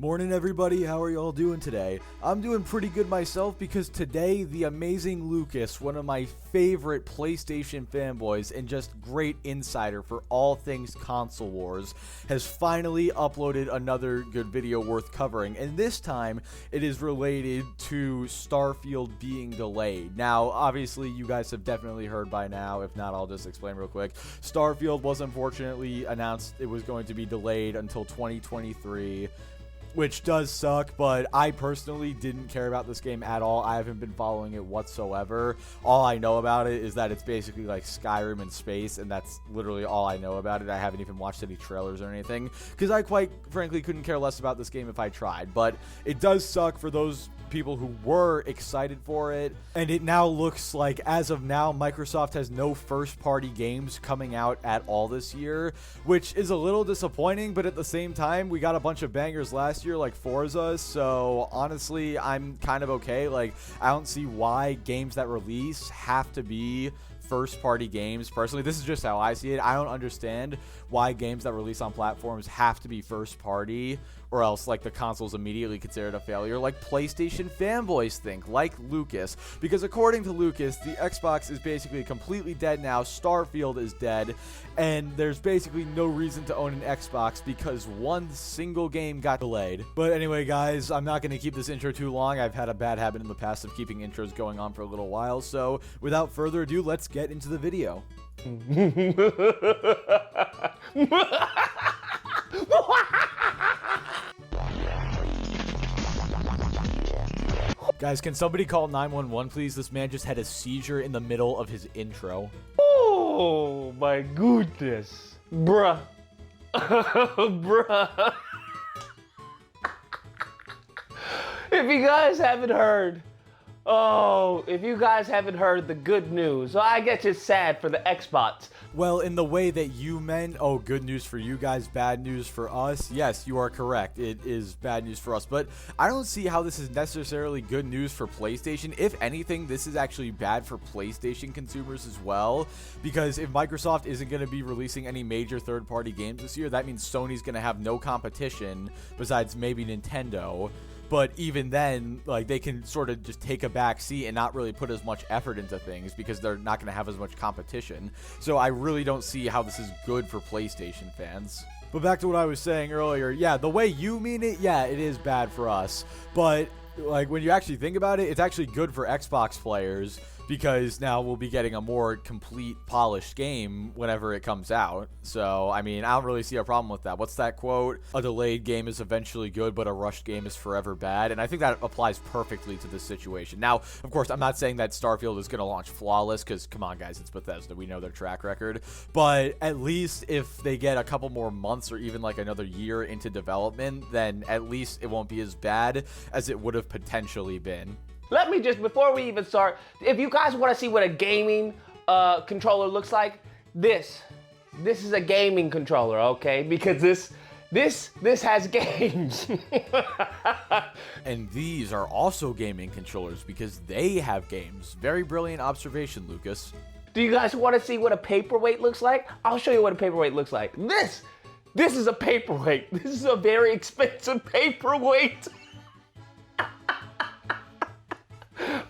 Morning everybody, how are y'all doing today? I'm doing pretty good myself because today the amazing Lucas, one of my favorite PlayStation fanboys and just great insider for all things console wars, has finally uploaded another good video worth covering, and this time it is related to Starfield being delayed. Now, obviously you guys have definitely heard by now, if not I'll just explain real quick. Starfield was unfortunately announced it was going to be delayed until 2023. Which does suck, but I personally didn't care about this game at all. I haven't been following it whatsoever. All I know about it is that it's basically like Skyrim in space, and that's literally all I know about it. I haven't even watched any trailers or anything, because I quite frankly couldn't care less about this game if I tried. But it does suck for those people who were excited for it, and it now looks like, as of now, Microsoft has no first-party games coming out at all this year, which is a little disappointing, but at the same time, we got a bunch of bangers last year, like Forza, so honestly, I'm kind of okay. Like, I don't see why games that release have to be first-party games. Personally, this is just how I see it. I don't understand why games that release on platforms have to be first-party, or else like the console's immediately considered a failure, like PlayStation fanboys think, like Lucas. Because according to Lucas, the Xbox is basically completely dead now, Starfield is dead, and there's basically no reason to own an Xbox because one single game got delayed. But anyway, guys, I'm not going to keep this intro too long. I've had a bad habit in the past of keeping intros going on for a little while, so without further ado, let's get into the video. Guys, can somebody call 911, please? This man just had a seizure in the middle of his intro. Oh my goodness. Bruh. Bruh. If you guys haven't heard, the good news, I guess it's sad for the Xbox. Well, in the way that you meant, oh, good news for you guys, bad news for us, yes, you are correct. It is bad news for us, but I don't see how this is necessarily good news for PlayStation. If anything, this is actually bad for PlayStation consumers as well, because if Microsoft isn't going to be releasing any major third-party games this year, that means Sony's going to have no competition besides maybe Nintendo. But even then, like, they can sort of just take a back seat and not really put as much effort into things because they're not going to have as much competition. So I really don't see how this is good for PlayStation fans. But back to what I was saying earlier, yeah, the way you mean it, yeah, it is bad for us. But like, when you actually think about it, it's actually good for Xbox players, because now we'll be getting a more complete, polished game whenever it comes out. So, I mean, I don't really see a problem with that. What's that quote? A delayed game is eventually good, but a rushed game is forever bad. And I think that applies perfectly to this situation. Now, of course, I'm not saying that Starfield is going to launch flawless, because, come on, guys, it's Bethesda. We know their track record. But at least if they get a couple more months or even like another year into development, then at least it won't be as bad as it would have potentially been. Let me just, before we even start, if you guys want to see what a gaming controller looks like, this is a gaming controller, okay? Because this has games. And these are also gaming controllers because they have games. Very brilliant observation, Lucas. Do you guys want to see what a paperweight looks like? I'll show you what a paperweight looks like. This is a paperweight. This is a very expensive paperweight.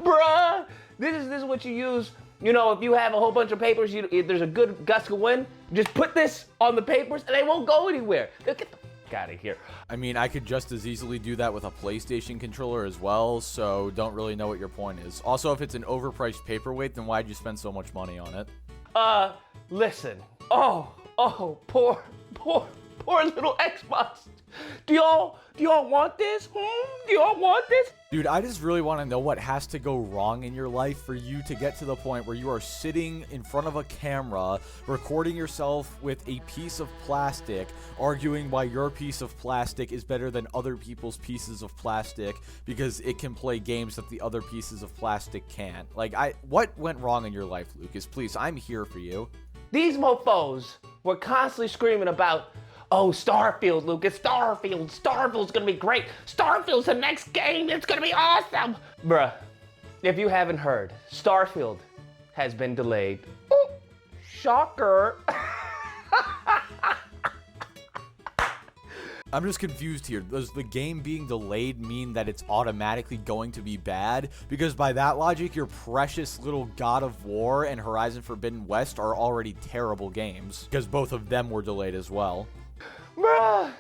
Bruh, this is what you use. You know, if you have a whole bunch of papers, if there's a good gust of wind, just put this on the papers and they won't go anywhere. They'll get the fuck out of here. I mean, I could just as easily do that with a PlayStation controller as well, so don't really know what your point is. Also, if it's an overpriced paperweight, then why'd you spend so much money on it? Listen. Oh, poor little Xbox. Do y'all want this? Do y'all want this? Dude, I just really want to know what has to go wrong in your life for you to get to the point where you are sitting in front of a camera, recording yourself with a piece of plastic, arguing why your piece of plastic is better than other people's pieces of plastic because it can play games that the other pieces of plastic can't. Like, what went wrong in your life, Lucas? Please, I'm here for you. These mofos were constantly screaming about, oh, Starfield, Lucas, Starfield's gonna be great. Starfield's the next game, it's gonna be awesome. Bruh, if you haven't heard, Starfield has been delayed. Ooh, shocker. I'm just confused here. Does the game being delayed mean that it's automatically going to be bad? Because by that logic, your precious little God of War and Horizon Forbidden West are already terrible games, because both of them were delayed as well. Bruh,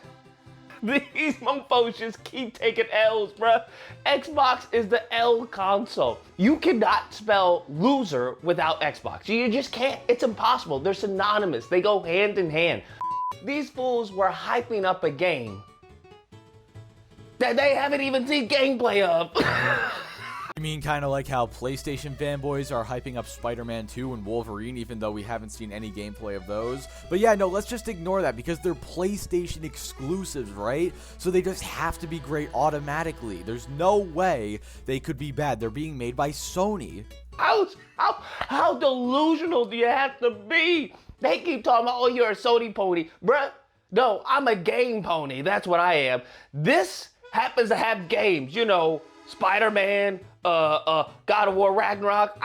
these mofos just keep taking L's, bruh. Xbox is the L console. You cannot spell loser without Xbox. You just can't. It's impossible. They're synonymous. They go hand in hand. These fools were hyping up a game that they haven't even seen gameplay of. You mean kind of like how PlayStation fanboys are hyping up Spider-Man 2 and Wolverine, even though we haven't seen any gameplay of those? But yeah, no, let's just ignore that because they're PlayStation exclusives, right? So they just have to be great automatically. There's no way they could be bad. They're being made by Sony. How delusional do you have to be? They keep talking about, oh, you're a Sony pony. Bruh, no, I'm a game pony. That's what I am. This happens to have games, you know, Spider-Man, God of War Ragnarok.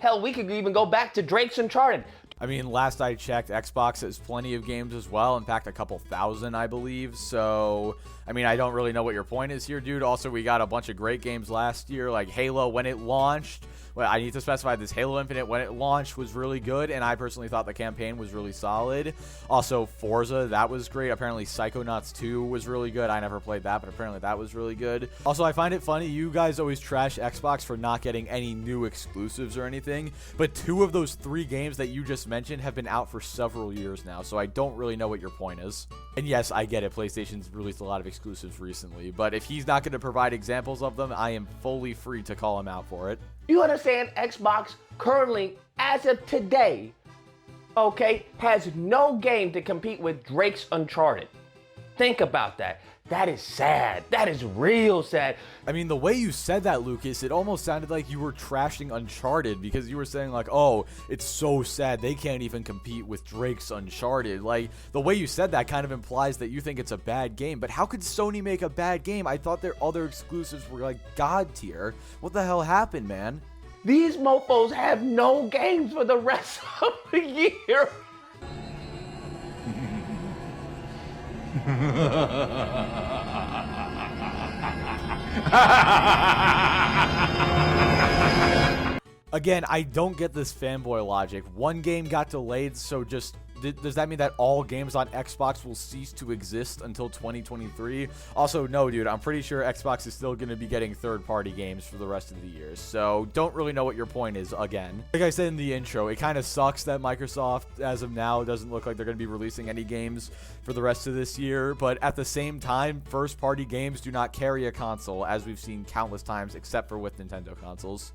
Hell, we could even go back to Drake's Uncharted. I mean, last I checked, Xbox has plenty of games as well. In fact, a couple thousand, I believe. So, I mean, I don't really know what your point is here, dude. Also, we got a bunch of great games last year, like Halo when it launched. Well, I need to specify this. Halo Infinite, when it launched, was really good, and I personally thought the campaign was really solid. Also, Forza, that was great. Apparently, Psychonauts 2 was really good. I never played that, but apparently that was really good. Also, I find it funny, you guys always trash Xbox for not getting any new exclusives or anything, but 2 of those 3 games that you just mentioned have been out for several years now, so I don't really know what your point is. And yes, I get it, PlayStation's released a lot of exclusives recently, but if he's not going to provide examples of them, I am fully free to call him out for it. You understand, Xbox currently, as of today, okay, has no game to compete with Drake's Uncharted. Think about that. That is sad. That is real sad. I mean, the way you said that, Lucas, it almost sounded like you were trashing Uncharted because you were saying like, oh, it's so sad they can't even compete with Drake's Uncharted. Like, the way you said that kind of implies that you think it's a bad game. But how could Sony make a bad game? I thought their other exclusives were like God tier. What the hell happened, man? These mofos have no games for the rest of the year. Again, I don't get this fanboy logic. One game got delayed, so just does that mean that all games on Xbox will cease to exist until 2023? Also, no, dude, I'm pretty sure Xbox is still going to be getting third-party games for the rest of the year, so don't really know what your point is, again. Like I said in the intro, it kind of sucks that Microsoft, as of now, doesn't look like they're going to be releasing any games for the rest of this year, but at the same time, first-party games do not carry a console, as we've seen countless times, except for with Nintendo consoles.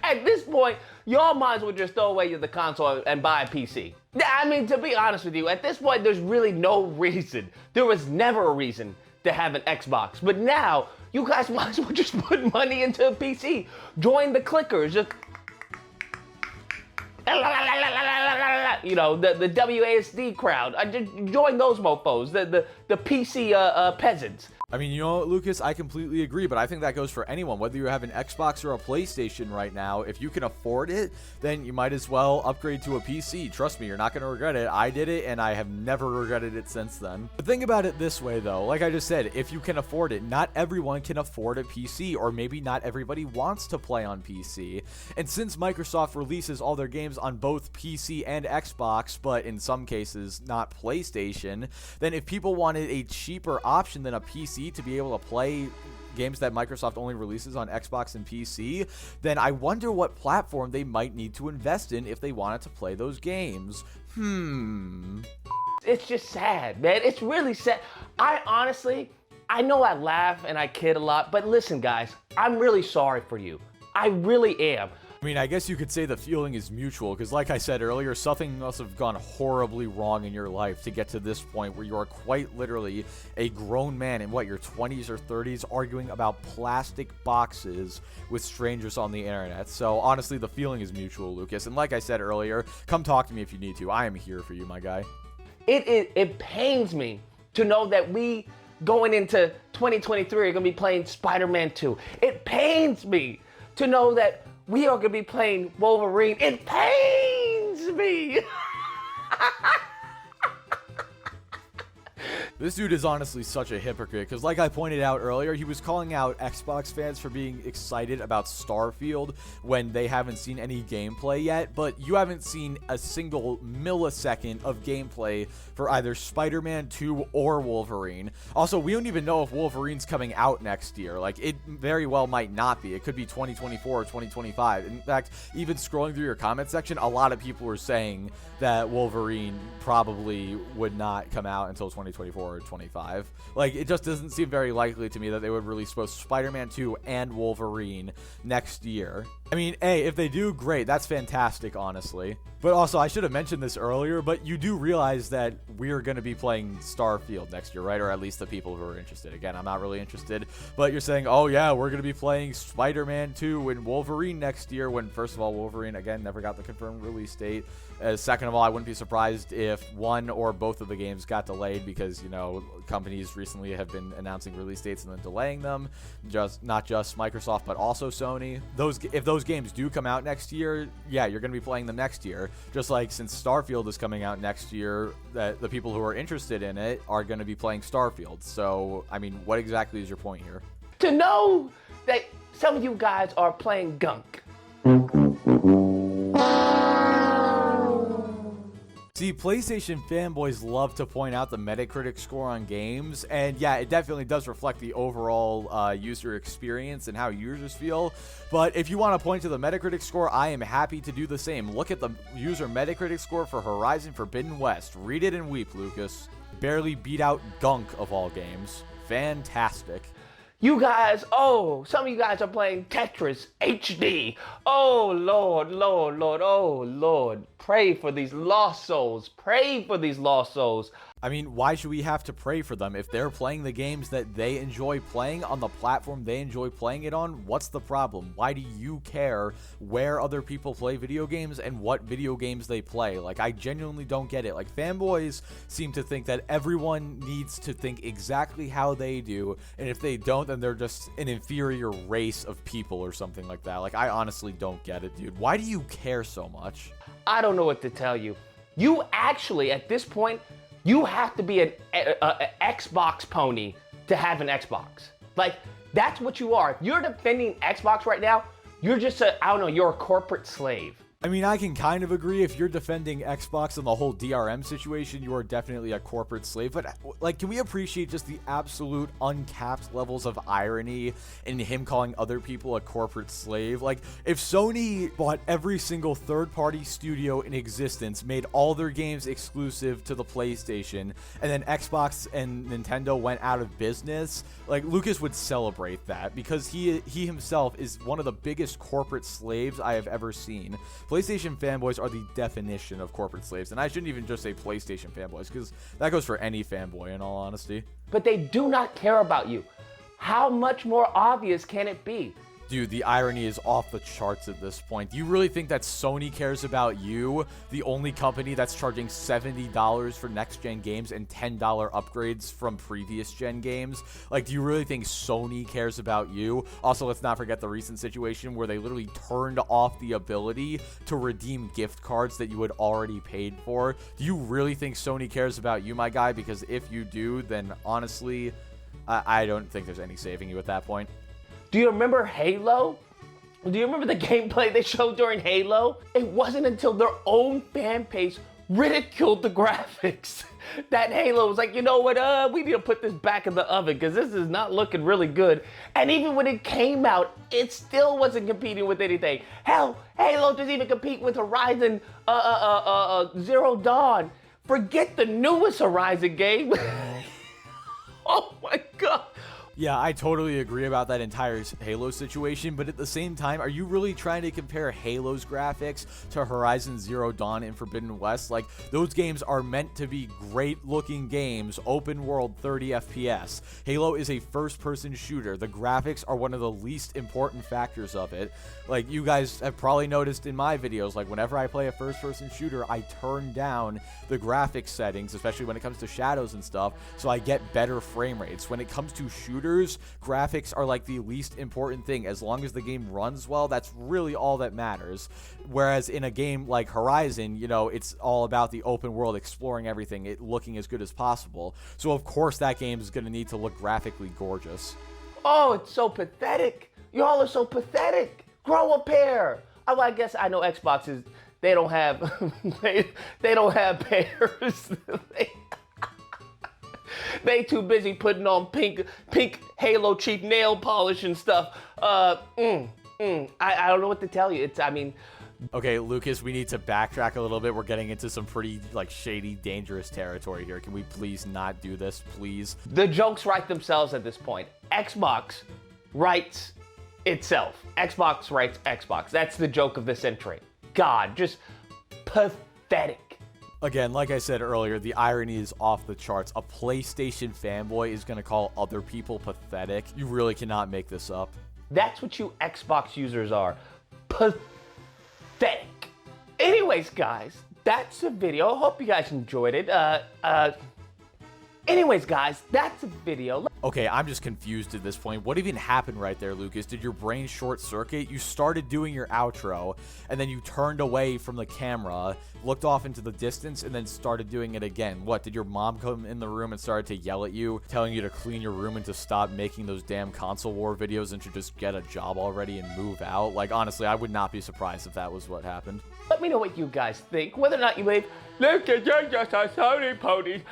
At this point, y'all might as well just throw away the console and buy a PC. I mean, to be honest with you, at this point, there's really no reason. There was never a reason to have an Xbox. But now, you guys might as well just put money into a PC. Join the clickers. Just... You know, the WASD crowd. Just join those mofos, the PC peasants. I mean, you know what, Lucas? I completely agree, but I think that goes for anyone. Whether you have an Xbox or a PlayStation right now, if you can afford it, then you might as well upgrade to a PC. Trust me, you're not going to regret it. I did it, and I have never regretted it since then. But think about it this way, though. Like I just said, if you can afford it, not everyone can afford a PC, or maybe not everybody wants to play on PC. And since Microsoft releases all their games on both PC and Xbox, but in some cases not PlayStation, then if people wanted a cheaper option than a PC to be able to play games that Microsoft only releases on Xbox and PC, then I wonder what platform they might need to invest in if they wanted to play those games. It's just sad, man. It's really sad. I know I laugh and I kid a lot, but listen, guys, I'm really sorry for you. I really am. I mean, I guess you could say the feeling is mutual, because like I said earlier, something must have gone horribly wrong in your life to get to this point where you are quite literally a grown man in, what, your 20s or 30s arguing about plastic boxes with strangers on the internet. So honestly, the feeling is mutual, Lucas. And like I said earlier, come talk to me if you need to. I am here for you, my guy. It pains me to know that we, going into 2023, are going to be playing Spider-Man 2. It pains me to know that we are going to be playing Wolverine. It pains me. This dude is honestly such a hypocrite, because like I pointed out earlier, he was calling out Xbox fans for being excited about Starfield when they haven't seen any gameplay yet, but you haven't seen a single millisecond of gameplay for either Spider-Man 2 or Wolverine. Also, we don't even know if Wolverine's coming out next year. Like, it very well might not be. It could be 2024 or 2025. In fact, even scrolling through your comment section, a lot of people were saying that Wolverine probably would not come out until 2024 or 25. Like, it just doesn't seem very likely to me that they would release both Spider-Man 2 and Wolverine next year. I mean, hey, if they do, great. That's fantastic, honestly. But also, I should have mentioned this earlier, but you do realize that we're going to be playing Starfield next year, right? Or at least the people who are interested. Again, I'm not really interested, but you're saying, oh yeah, we're going to be playing Spider-Man 2 and Wolverine next year, when, first of all, Wolverine, again, never got the confirmed release date. Second of all, I wouldn't be surprised if one or both of the games got delayed because, you know, companies recently have been announcing release dates and then delaying them. Not just Microsoft, but also Sony. If those games do come out next year, yeah, you're going to be playing them next year. Just like since Starfield is coming out next year, that the people who are interested in it are going to be playing Starfield. So, I mean, what exactly is your point here? To know that some of you guys are playing gunk. See, PlayStation fanboys love to point out the Metacritic score on games, and yeah, it definitely does reflect the overall user experience and how users feel. But if you want to point to the Metacritic score, I am happy to do the same. Look at the user Metacritic score for Horizon Forbidden West. Read it and weep, Lucas. Barely beat out Gunk of all games. Fantastic. You guys, some of you guys are playing Tetris HD. Oh, Lord, Lord, Lord, oh, Lord. Pray for these lost souls. Pray for these lost souls. I mean, why should we have to pray for them? If they're playing the games that they enjoy playing on the platform they enjoy playing it on, what's the problem? Why do you care where other people play video games and what video games they play? Like, I genuinely don't get it. Like, fanboys seem to think that everyone needs to think exactly how they do, and if they don't, then they're just an inferior race of people or something like that. Like, I honestly don't get it, dude. Why do you care so much? I don't know what to tell you. You actually, at this point, you have to be an Xbox pony to have an Xbox. Like, that's what you are. If you're defending Xbox right now, you're just you're a corporate slave. I mean, I can kind of agree. If you're defending Xbox and the whole DRM situation, you are definitely a corporate slave. But, like, can we appreciate just the absolute uncapped levels of irony in him calling other people a corporate slave? Like, if Sony bought every single third-party studio in existence, made all their games exclusive to the PlayStation, and then Xbox and Nintendo went out of business, like, Lucas would celebrate that because he himself is one of the biggest corporate slaves I have ever seen. PlayStation fanboys are the definition of corporate slaves, and I shouldn't even just say PlayStation fanboys, because that goes for any fanboy, in all honesty. But they do not care about you. How much more obvious can it be? Dude, the irony is off the charts at this point. Do you really think that Sony cares about you, the only company that's charging $70 for next-gen games and $10 upgrades from previous-gen games? Like, do you really think Sony cares about you? Also, let's not forget the recent situation where they literally turned off the ability to redeem gift cards that you had already paid for. Do you really think Sony cares about you, my guy? Because if you do, then honestly, I don't think there's any saving you at that point. Do you remember Halo? Do you remember the gameplay they showed during Halo? It wasn't until their own fan base ridiculed the graphics that Halo was like, you know what, we need to put this back in the oven because this is not looking really good. And even when it came out, it still wasn't competing with anything. Hell, Halo doesn't even compete with Horizon Zero Dawn. Forget the newest Horizon game. Oh my God. Yeah, I totally agree about that entire Halo situation, but at the same time, are you really trying to compare Halo's graphics to Horizon Zero Dawn and Forbidden West? Like, those games are meant to be great-looking games, open world, 30 FPS. Halo is a first-person shooter. The graphics are one of the least important factors of it. Like, you guys have probably noticed in my videos, like, whenever I play a first-person shooter, I turn down the graphics settings, especially when it comes to shadows and stuff, so I get better frame rates. When it comes to shooters, shooters, graphics are like the least important thing. As long as the game runs well, that's really all that matters. Whereas in a game like Horizon, you know, it's all about the open world, exploring everything, it looking as good as possible. So of course that game is going to need to look graphically gorgeous. Oh, it's so pathetic. Y'all are so pathetic. Grow a pair. Oh, I guess I know Xbox is, they don't have, they don't have pairs. They too busy putting on pink Halo cheap nail polish and stuff. I don't know what to tell you. Okay, Lucas, we need to backtrack a little bit. We're getting into some pretty, like, shady, dangerous territory here. Can we please not do this, please? The jokes write themselves at this point. Xbox writes itself. Xbox writes Xbox. That's the joke of the century. God, just pathetic. Again, like I said earlier, the irony is off the charts. A PlayStation fanboy is going to call other people pathetic. You really cannot make this up. That's what you Xbox users are. Pathetic. Anyways, guys, that's the video. I hope you guys enjoyed it. Anyways, guys, that's a video. Okay, I'm just confused at this point. What even happened right there, Lucas? Did your brain short circuit? You started doing your outro, and then you turned away from the camera, looked off into the distance, and then started doing it again. What, did your mom come in the room and started to yell at you, telling you to clean your room and to stop making those damn console war videos and to just get a job already and move out? Like, honestly, I would not be surprised if that was what happened. Let me know what you guys think, whether or not you believe, look, you're just a Sony pony.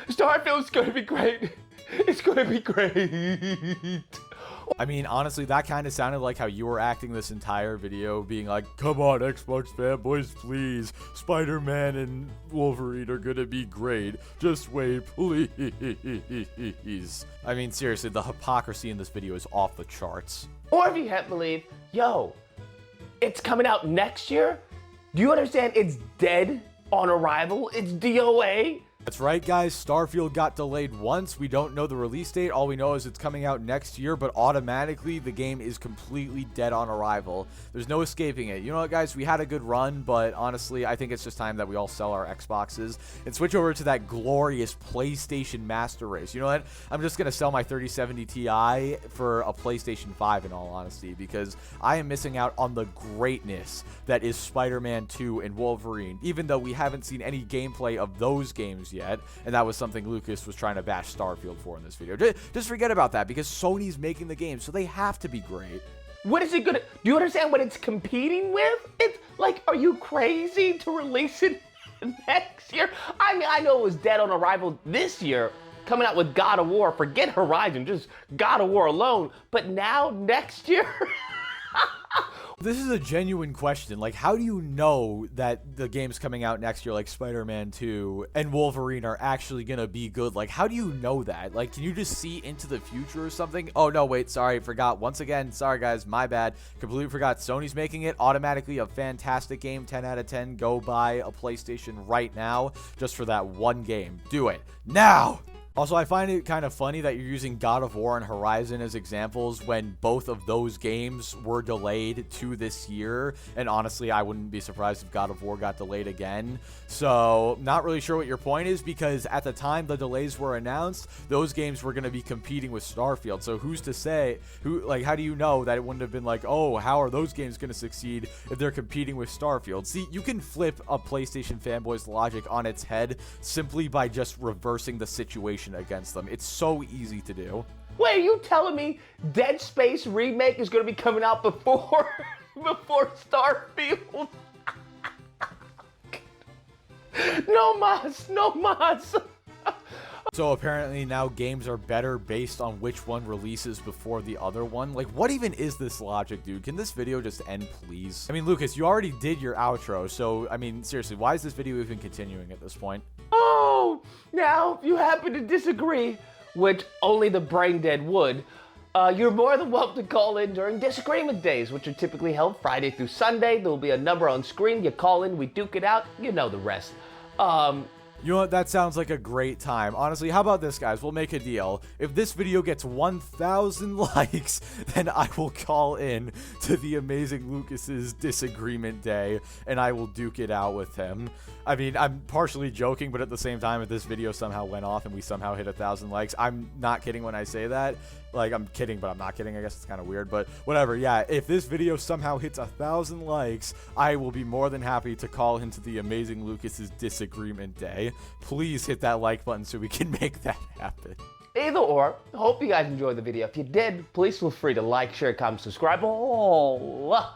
Starfield's gonna be great. It's gonna be great. I mean, honestly, that kind of sounded like how you were acting this entire video, being like, come on, Xbox fanboys, please. Spider-Man and Wolverine are gonna be great. Just wait, please. I mean, seriously, the hypocrisy in this video is off the charts. Or if you have believed, yo, it's coming out next year? Do you understand it's dead on arrival? It's DOA? That's right, guys. Starfield got delayed once. We don't know the release date. All we know is it's coming out next year, but automatically the game is completely dead on arrival. There's no escaping it. You know what, guys? We had a good run, but honestly, I think it's just time that we all sell our Xboxes and switch over to that glorious PlayStation Master Race. You know what? I'm just going to sell my 3070 Ti for a PlayStation 5 in all honesty, because I am missing out on the greatness that is Spider-Man 2 and Wolverine, even though we haven't seen any gameplay of those games yet, and that was something Lucas was trying to bash Starfield for in this video. Just forget about that, because Sony's making the game, so they have to be great. What is it gonna, do you understand what it's competing with? It's like, are you crazy to release it next year? I mean, I know it was dead on arrival this year, coming out with God of War. Forget Horizon, just God of War alone. But now, next year? This is a genuine question. Like, how do you know that the games coming out next year, like Spider-Man 2 and Wolverine, are actually gonna be good? Like, how do you know that? Like, can you just see into the future or something? Oh, no, wait, sorry, forgot. Once again, sorry, guys, my bad. Completely forgot. Sony's making it. Automatically a fantastic game. 10 out of 10. Go buy a PlayStation right now just for that one game. Do it. Now! Also, I find it kind of funny that you're using God of War and Horizon as examples when both of those games were delayed to this year. And honestly, I wouldn't be surprised if God of War got delayed again. So, not really sure what your point is, because at the time the delays were announced, those games were going to be competing with Starfield. So, who's to say, how do you know that it wouldn't have been like, oh, how are those games going to succeed if they're competing with Starfield? See, you can flip a PlayStation fanboy's logic on its head simply by just reversing the situation against them. It's so easy to do. Wait, are you telling me Dead Space remake is going to be coming out before Starfield? No mas, no mas. So apparently now games are better based on which one releases before the other one. Like, what even is this logic, dude? Can this video just end, please? I mean, Lucas, you already did your outro, so, I mean, seriously, why is this video even continuing at this point? Oh, now, if you happen to disagree, which only the brain dead would, you're more than welcome to call in during disagreement days, which are typically held Friday through Sunday. There will be a number on screen. You call in, we duke it out. You know the rest. You know what? That sounds like a great time. Honestly, how about this, guys? We'll make a deal. If this video gets 1,000 likes, then I will call in to the Amazing Lucas's disagreement day, and I will duke it out with him. I mean, I'm partially joking, but at the same time, if this video somehow went off and we somehow hit 1,000 likes, I'm not kidding when I say that. Like, I'm kidding, but I'm not kidding. I guess it's kind of weird, but whatever. Yeah, if this video somehow hits 1,000 likes, I will be more than happy to call into the Amazing Lucas's disagreement day. Please hit that like button so we can make that happen. Either or, hope you guys enjoyed the video. If you did, please feel free to like, share, comment, subscribe. Oh,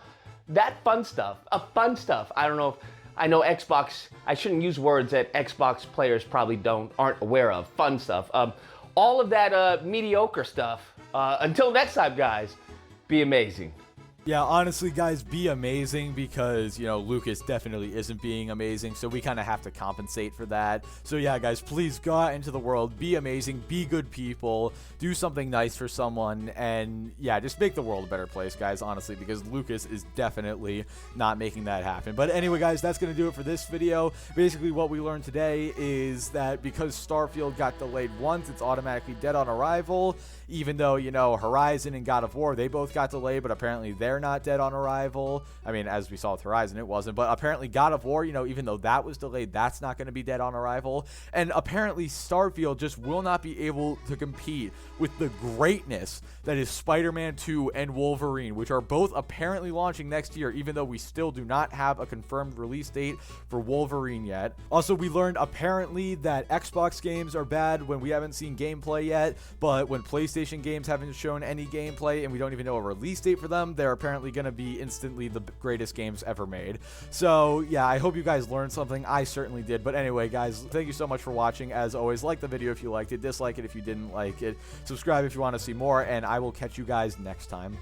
that fun stuff. Fun stuff. I don't know if, I know Xbox, I shouldn't use words that Xbox players probably aren't aware of. Fun stuff. All of that mediocre stuff. Until next time, guys, be amazing. Yeah, honestly, guys, be amazing because, you know, Lucas definitely isn't being amazing, so we kind of have to compensate for that. So, yeah, guys, please go out into the world, be amazing, be good people, do something nice for someone, and, yeah, just make the world a better place, guys, honestly, because Lucas is definitely not making that happen. But anyway, guys, that's going to do it for this video. Basically, what we learned today is that because Starfield got delayed once, it's automatically dead on arrival, even though, you know, Horizon and God of War, they both got delayed, but apparently they're not dead on arrival. I mean, as we saw with Horizon, it wasn't, but apparently God of War, you know, even though that was delayed, that's not going to be dead on arrival. And apparently Starfield just will not be able to compete with the greatness that is Spider-Man 2 and Wolverine, which are both apparently launching next year, even though we still do not have a confirmed release date for Wolverine yet. Also, we learned apparently that Xbox games are bad when we haven't seen gameplay yet, but when PlayStation games haven't shown any gameplay and we don't even know a release date for them, they're apparently going to be instantly the greatest games ever made. So yeah, I hope you guys learned something. I certainly did. But anyway, guys, thank you so much for watching. As always, like the video if you liked it, dislike it if you didn't like it, subscribe if you want to see more, and I will catch you guys next time.